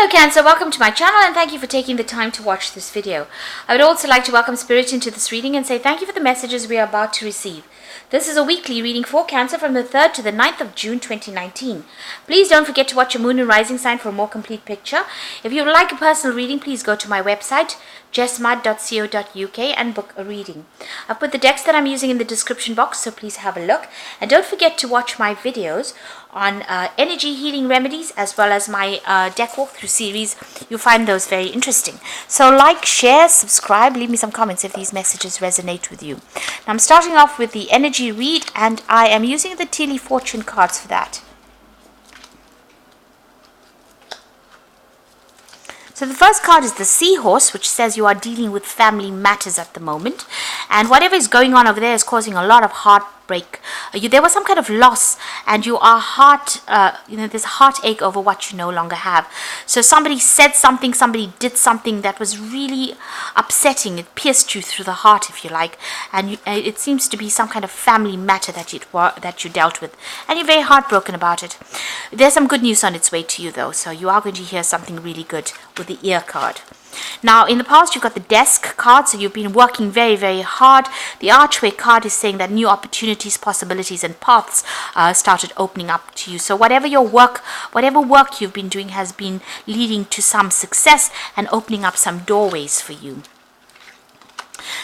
Hello Cancer, welcome to my channel and thank you for taking the time to watch this video. I would also like to welcome Spirit into this reading and say thank you for the messages we are about to receive. This is a weekly reading for Cancer from the 3rd to the 9th of June 2019. Please don't forget to watch your moon and rising sign for a more complete picture. If you would like a personal reading, please go to my website jessmud.co.uk and book a reading. I've put the decks that I'm using in the description box, so please have a look. And don't forget to watch my videos on energy healing remedies as well as my deck walkthrough series. You'll find those very interesting. So like, share, subscribe, leave me some comments if these messages resonate with you. Now I'm starting off with the energy read and I am using the Tealy Fortune cards for that. So the first card is the Seahorse, which says you are dealing with family matters at the moment. And whatever is going on over there is causing a lot of heartbreak. There was some kind of loss and you are there's heartache over what you no longer have. So somebody said something, somebody did something that was really upsetting. It pierced you through the heart, if you like. And it seems to be some kind of family matter that you dealt with. And you're very heartbroken about it. There's some good news on its way to you though. So you are going to hear something really good with the ear card. Now in the past you've got the Desk card, so you've been working very, very hard. The Archway card is saying that new opportunities, possibilities and paths started opening up to you. So whatever work you've been doing has been leading to some success and opening up some doorways for you.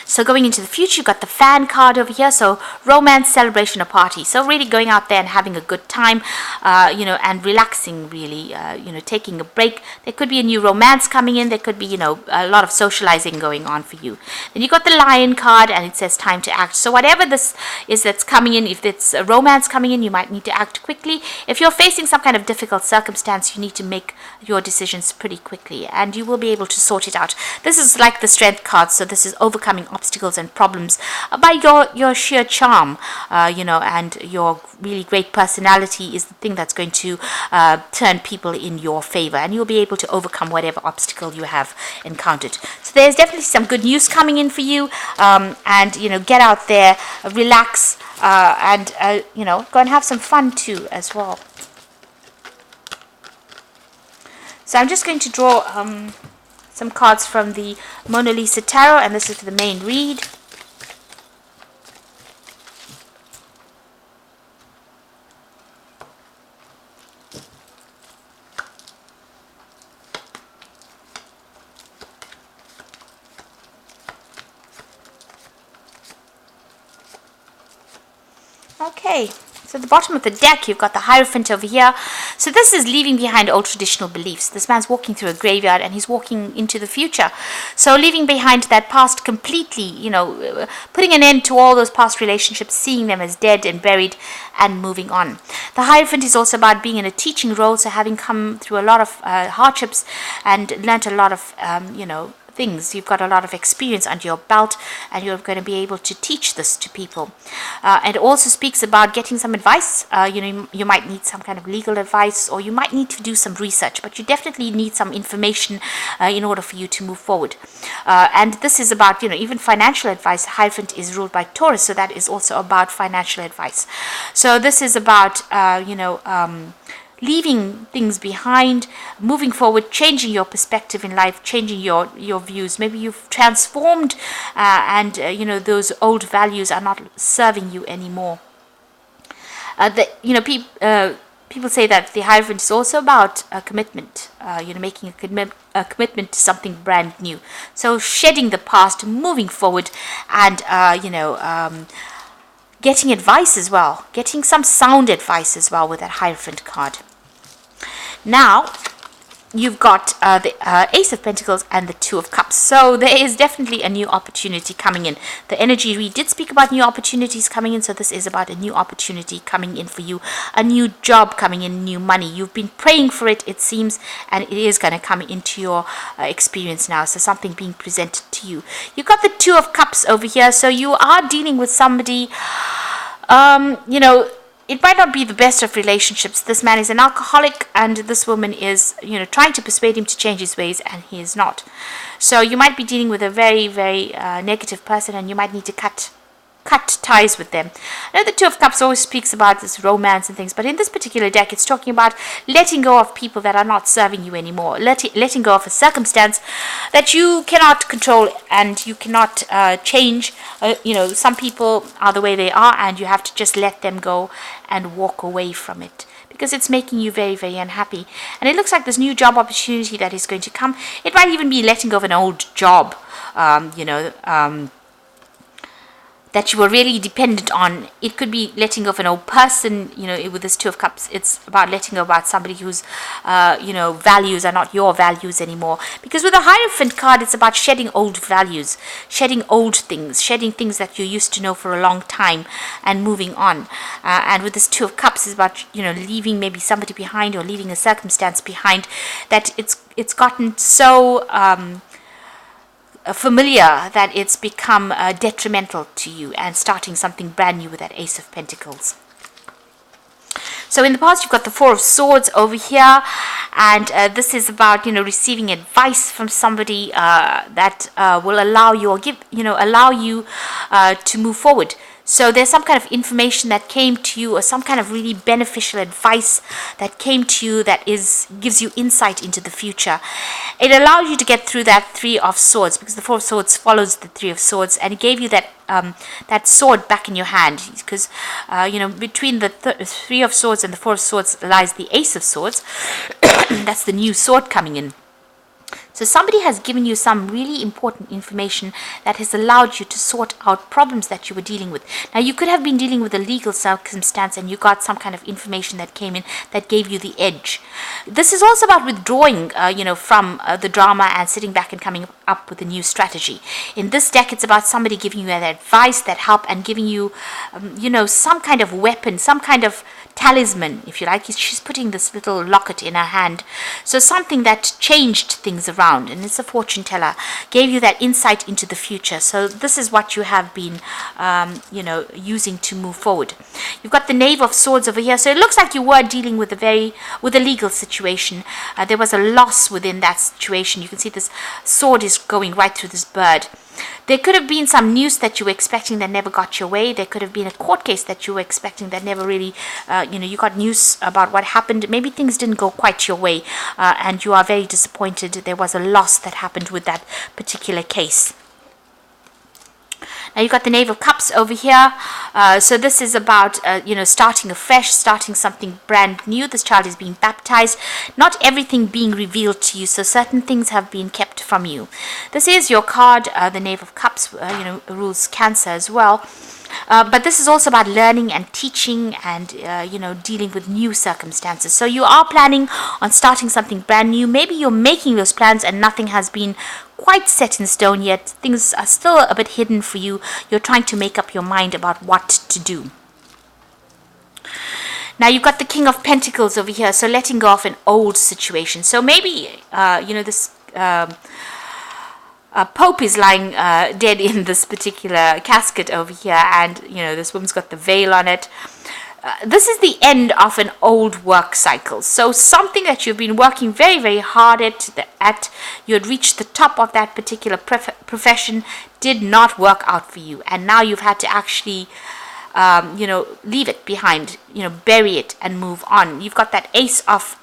So going into the future, you've got the Fan card over here. So romance, celebration, or party. So really going out there and having a good time, and relaxing really, taking a break. There could be a new romance coming in. There could be, a lot of socializing going on for you. Then you got the Lion card and it says time to act. So whatever this is that's coming in, if it's a romance coming in, you might need to act quickly. If you're facing some kind of difficult circumstance, you need to make your decisions pretty quickly and you will be able to sort it out. This is like the Strength card. So this is overcoming obstacles and problems by your sheer charm, and your really great personality is the thing that's going to turn people in your favor, and you'll be able to overcome whatever obstacle you have encountered. So there's definitely some good news coming in for you, and get out there, relax, and go and have some fun too as well. So I'm just going to draw some cards from the Mudaly Tarot, and this is the main read. Okay. So at the bottom of the deck, you've got the Hierophant over here. So this is leaving behind old traditional beliefs. This man's walking through a graveyard and he's walking into the future. So leaving behind that past completely, putting an end to all those past relationships, seeing them as dead and buried and moving on. The Hierophant is also about being in a teaching role, so having come through a lot of hardships and learnt a lot of, things. You've got a lot of experience under your belt and you're going to be able to teach this to people. It also speaks about getting some advice. You might need some kind of legal advice or you might need to do some research, but you definitely need some information in order for you to move forward. And this is about, even financial advice. Hierophant is ruled by Taurus, so that is also about financial advice. So this is about, leaving things behind, moving forward, changing your perspective in life, changing your views. Maybe you've transformed and those old values are not serving you anymore. People say that the Hierophant is also about a commitment, making a commitment to something brand new. So shedding the past, moving forward, and getting advice as well, getting some sound advice as well with that Hierophant card. Now, you've got the Ace of Pentacles and the Two of Cups. So there is definitely a new opportunity coming in. The energy read did speak about new opportunities coming in. So this is about a new opportunity coming in for you. A new job coming in, new money. You've been praying for it, it seems, and it is going to come into your experience now. So something being presented to you. You've got the Two of Cups over here. So you are dealing with somebody, it might not be the best of relationships. This man is an alcoholic and this woman is, trying to persuade him to change his ways and he is not. So you might be dealing with a very, very negative person and you might need to cut cut ties with them. I know the Two of Cups always speaks about this romance and things, but in this particular deck, it's talking about letting go of people that are not serving you anymore, letting go of a circumstance that you cannot control and you cannot change. Some people are the way they are, and you have to just let them go and walk away from it, because it's making you very, very unhappy. And it looks like this new job opportunity that is going to come. It might even be letting go of an old job, that you were really dependent on. It could be letting go of an old person. With this Two of Cups, it's about letting go about somebody whose values are not your values anymore. Because with the Hierophant card, it's about shedding old values, shedding old things, shedding things that you used to know for a long time and moving on. And with this Two of Cups, it's about leaving maybe somebody behind, or leaving a circumstance behind that it's gotten so familiar that it's become detrimental to you, and starting something brand new with that Ace of Pentacles. So in the past, you've got the Four of Swords over here, and this is about receiving advice from somebody that will allow you, or allow you to move forward. So there's some kind of information that came to you, or some kind of really beneficial advice that came to you that gives you insight into the future. It allows you to get through that Three of Swords, because the Four of Swords follows the Three of Swords, and it gave you that sword back in your hand, because between the Three of Swords and the Four of Swords lies the Ace of Swords. That's the new sword coming in. So somebody has given you some really important information that has allowed you to sort out problems that you were dealing with. Now, you could have been dealing with a legal circumstance, and you got some kind of information that came in that gave you the edge. This is also about withdrawing, from the drama and sitting back and coming up with a new strategy. In this deck, it's about somebody giving you that advice, that help, and giving you, some kind of weapon, some kind of talisman, if you like. She's putting this little locket in her hand. So something that changed things around, and it's a fortune teller, gave you that insight into the future. So this is what you have been, using to move forward. You've got the Knave of Swords over here. So it looks like you were dealing with a legal situation. There was a loss within that situation. You can see this sword is going right through this bird. There could have been some news that you were expecting that never got your way. There could have been a court case that you were expecting that never really, you got news about what happened. Maybe things didn't go quite your way, and you are very disappointed. There was a loss that happened with that particular case. Now you've got the Knave of Cups over here. So this is about, starting afresh, starting something brand new. This child is being baptized. Not everything being revealed to you, so certain things have been kept from you. This is your card. The Knave of Cups, rules Cancer as well. But this is also about learning and teaching and, dealing with new circumstances. So you are planning on starting something brand new. Maybe you're making those plans and nothing has been quite set in stone yet. Things are still a bit hidden for you. You're trying to make up your mind about what to do. Now you've got the King of Pentacles over here. So letting go of an old situation. So maybe, this... Pope is lying dead in this particular casket over here, and this woman's got the veil on it. This is the end of an old work cycle. So something that you've been working very, very hard at, you had reached the top of that particular profession, did not work out for you, and now you've had to actually leave it behind, bury it and move on. You've got that Ace of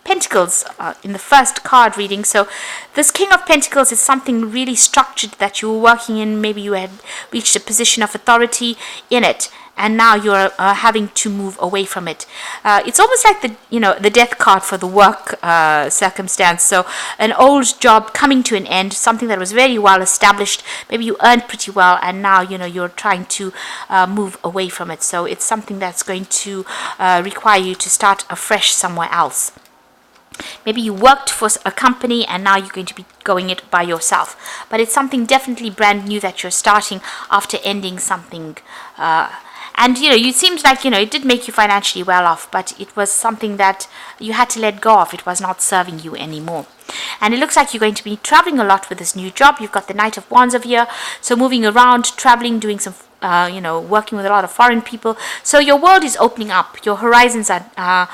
Pentacles in the first card reading. So this King of Pentacles is something really structured that you were working in. Maybe you had reached a position of authority in it, and now you're having to move away from it. It's almost like the Death card for the work circumstance. So an old job coming to an end, something that was very well established. Maybe you earned pretty well, and now you're trying to move away from it. So it's something that's going to require you to start afresh somewhere else. Maybe you worked for a company and now you're going to be going it by yourself. But it's something definitely brand new that you're starting after ending something. And, it seemed like, it did make you financially well off, but it was something that you had to let go of. It was not serving you anymore. And it looks like you're going to be traveling a lot with this new job. You've got the Knight of Wands over here. So moving around, traveling, doing some working with a lot of foreign people. So your world is opening up. Your horizons are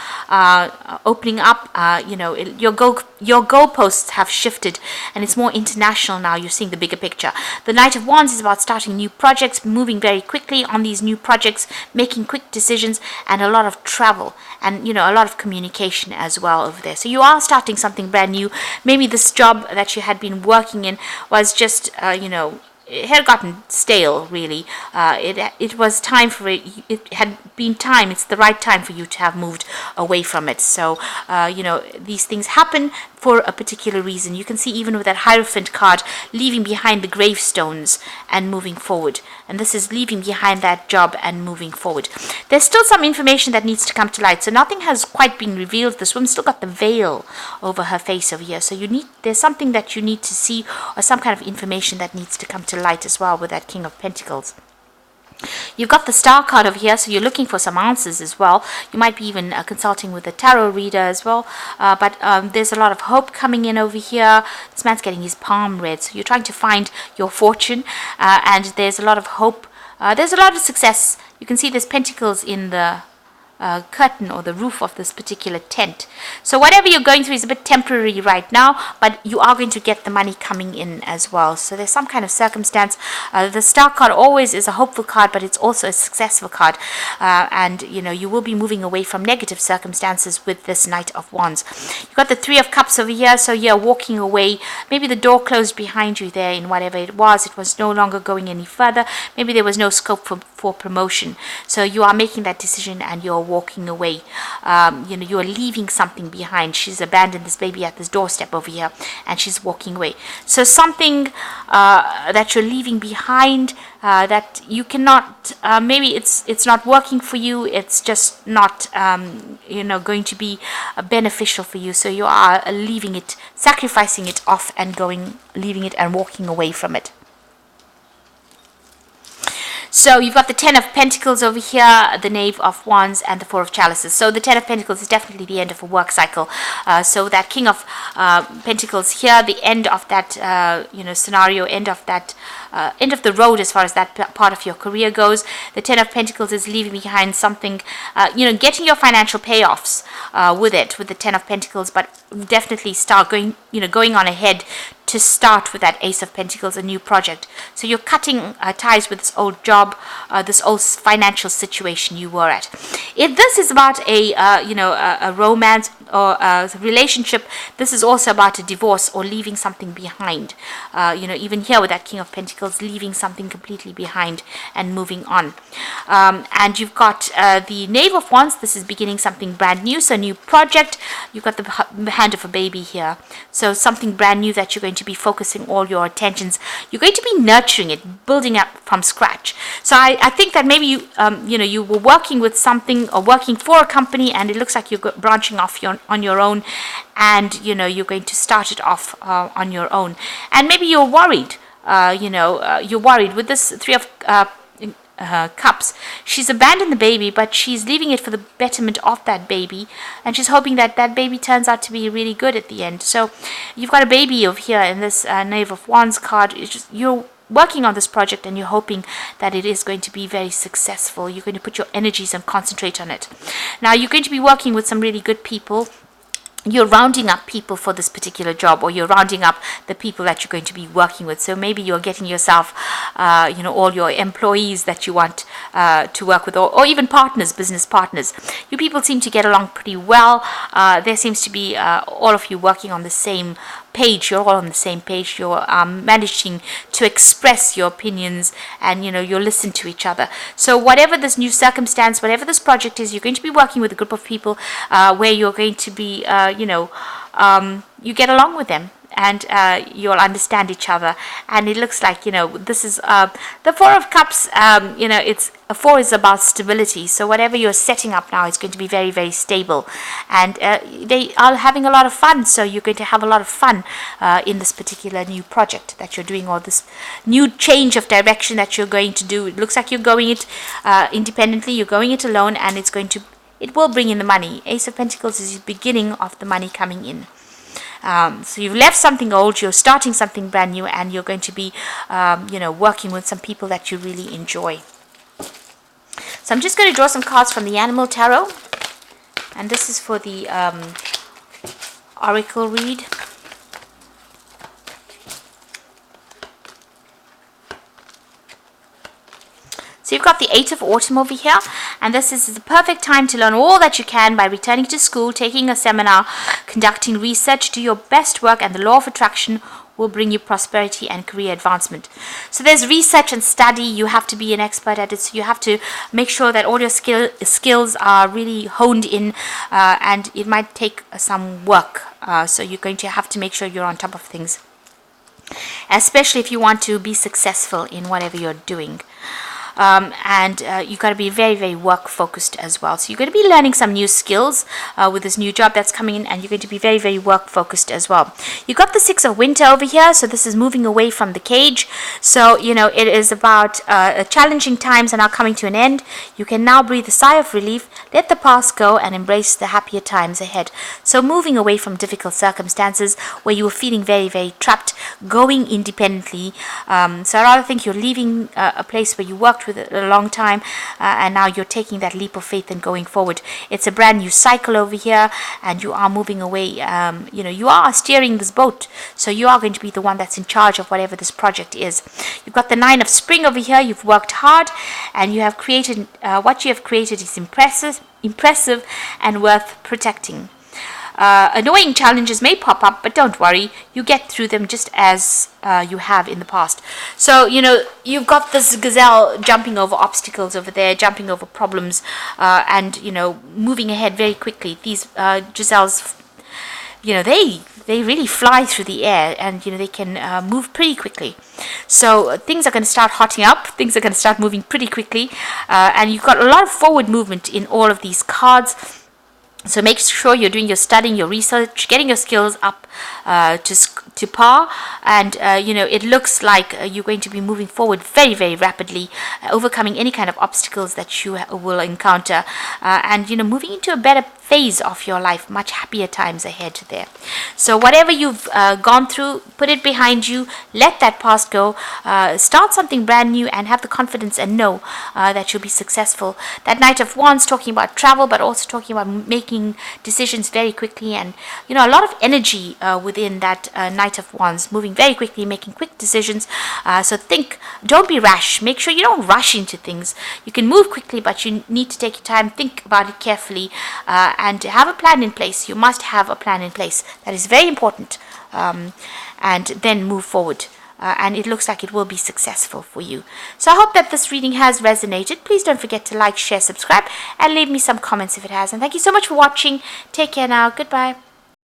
opening up. Your goalposts have shifted, and it's more international now. You're seeing the bigger picture. The Knight of Wands is about starting new projects, moving very quickly on these new projects, making quick decisions, and a lot of travel, and a lot of communication as well over there. So you are starting something brand new. Maybe this job that you had been working in was just it had gotten stale, really. It was time for it. It had been time. It's the right time for you to have moved away from it. So, these things happen for a particular reason. You can see even with that Hierophant card, leaving behind the gravestones and moving forward. And this is leaving behind that job and moving forward. There's still some information that needs to come to light. So nothing has quite been revealed. This woman's still got the veil over her face over here. So there's something that you need to see, or some kind of information that needs to come to light as well with that King of Pentacles. You've got the Star card over here, so you're looking for some answers as well. You might be even consulting with a tarot reader as well. But there's a lot of hope coming in over here. This man's getting his palm read, so you're trying to find your fortune, and there's a lot of hope. There's a lot of success. You can see there's pentacles in the curtain or the roof of this particular tent. So whatever you're going through is a bit temporary right now, but you are going to get the money coming in as well. So there's some kind of circumstance. The Star card always is a hopeful card, but it's also a successful card. And you will be moving away from negative circumstances with this Knight of Wands. You've got the Three of Cups over here, so you're walking away. Maybe the door closed behind you there in whatever it was no longer going any further. Maybe there was no scope for promotion. So you are making that decision and you're walking away. You are leaving something behind. She's abandoned this baby at this doorstep over here, and she's walking away. So something that you're leaving behind, that you cannot, maybe it's not working for you. It's just not going to be beneficial for you. So you are leaving it, sacrificing it off, and leaving it and walking away from it. So you've got the Ten of Pentacles over here, the Knave of Wands, and the Four of Chalices. So the Ten of Pentacles is definitely the end of a work cycle. So that King of Pentacles here, the end of that scenario, end of the road as far as that part of your career goes. The Ten of Pentacles is leaving behind something, getting your financial payoffs with the Ten of Pentacles, but definitely start going on ahead to start with that Ace of Pentacles, a new project. So you're cutting ties with this old job, this old financial situation you were at. If this is about a romance or a relationship, this is also about a divorce or leaving something behind. Even here with that King of Pentacles, leaving something completely behind and moving on. And you've got the Knave of Wands. This is beginning something brand new, so a new project. You've got the hand of a baby here. So something brand new that you're going to be focusing all your attentions. You're going to be nurturing it, building up from scratch. So I think that maybe you were working with something or working for a company, and it looks like you're branching off on your own, and you're going to start it off on your own. And maybe you're worried. You're worried with this Three of Cups. She's abandoned the baby, but she's leaving it for the betterment of that baby, and she's hoping that that baby turns out to be really good at the end. So you've got a baby over here in this Knave of Wands card. It's just, you're working on this project and you're hoping that it is going to be very successful. You're going to put your energies and concentrate on it. Now you're going to be working with some really good people. You're rounding up people for this particular job, or you're rounding up the people that you're going to be working with. So maybe you're getting yourself, all your employees that you want to work with, or even partners, business partners. You people seem to get along pretty well. There seems to be all of you working on the same page. You're all on the same page. You're managing to express your opinions, and you'll listen to each other. So whatever this new circumstance, whatever this project is, you're going to be working with a group of people where you're going to be you get along with them, and you'll understand each other. And it looks like this is the Four of Cups. It's a four is about stability. So whatever you're setting up now is going to be very, very stable, and they are having a lot of fun. So you're going to have a lot of fun in this particular new project that you're doing, or this new change of direction that you're going to do. It looks like you're going it independently. You're going it alone, and it will bring in the money. Ace of Pentacles is the beginning of the money coming in. So you've left something old, you're starting something brand new, and you're going to be, working with some people that you really enjoy. So I'm just going to draw some cards from the Animal Tarot. And this is for the Oracle read. So you've got the 8 of Autumn over here, and this is the perfect time to learn all that you can by returning to school, taking a seminar, conducting research, do your best work, and the law of attraction will bring you prosperity and career advancement. So there's research and study. You have to be an expert at it, so you have to make sure that all your skills are really honed in, and it might take some work. So you're going to have to make sure you're on top of things, especially if you want to be successful in whatever you're doing. And you've got to be very, very work focused as well. So you're going to be learning some new skills with this new job that's coming in, and you're going to be very, very work focused as well. You've got the 6 of Winter over here, so this is moving away from the cage. So it is about challenging times are now coming to an end. You can now breathe a sigh of relief, let the past go, and embrace the happier times ahead. So moving away from difficult circumstances where you were feeling very, very trapped, going independently. So I rather think you're leaving a place where you worked with it a long time, and now you're taking that leap of faith and going forward. It's a brand new cycle over here, and you are moving away. You are steering this boat, so you are going to be the one that's in charge of whatever this project is. You've got the 9 of Spring over here. You've worked hard, and you have created what you have created is impressive and worth protecting. Annoying challenges may pop up, but don't worry, you get through them just as you have in the past. So you've got this gazelle jumping over obstacles over there, jumping over problems, and moving ahead very quickly. These gazelles, they really fly through the air, and they can move pretty quickly. So things are going to start hotting up, things are going to start moving pretty quickly, and you've got a lot of forward movement in all of these cards. So make sure you're doing your studying, your research, getting your skills up to par, and it looks like you're going to be moving forward very, very rapidly, overcoming any kind of obstacles that you will encounter, and moving into a better phase of your life, much happier times ahead there. So whatever you've gone through, put it behind you, let that past go, start something brand new, and have the confidence and know that you'll be successful. That Knight of Wands talking about travel, but also talking about making decisions very quickly, and a lot of energy within that Knight of Wands, moving very quickly, making quick decisions. So don't be rash. Make sure you don't rush into things. You can move quickly, but you need to take your time, think about it carefully, and have a plan in place. You must have a plan in place. That is very important, and then move forward. And it looks like it will be successful for you. So I hope that this reading has resonated. Please don't forget to like, share, subscribe, and leave me some comments if it has. And thank you so much for watching. Take care now. Goodbye.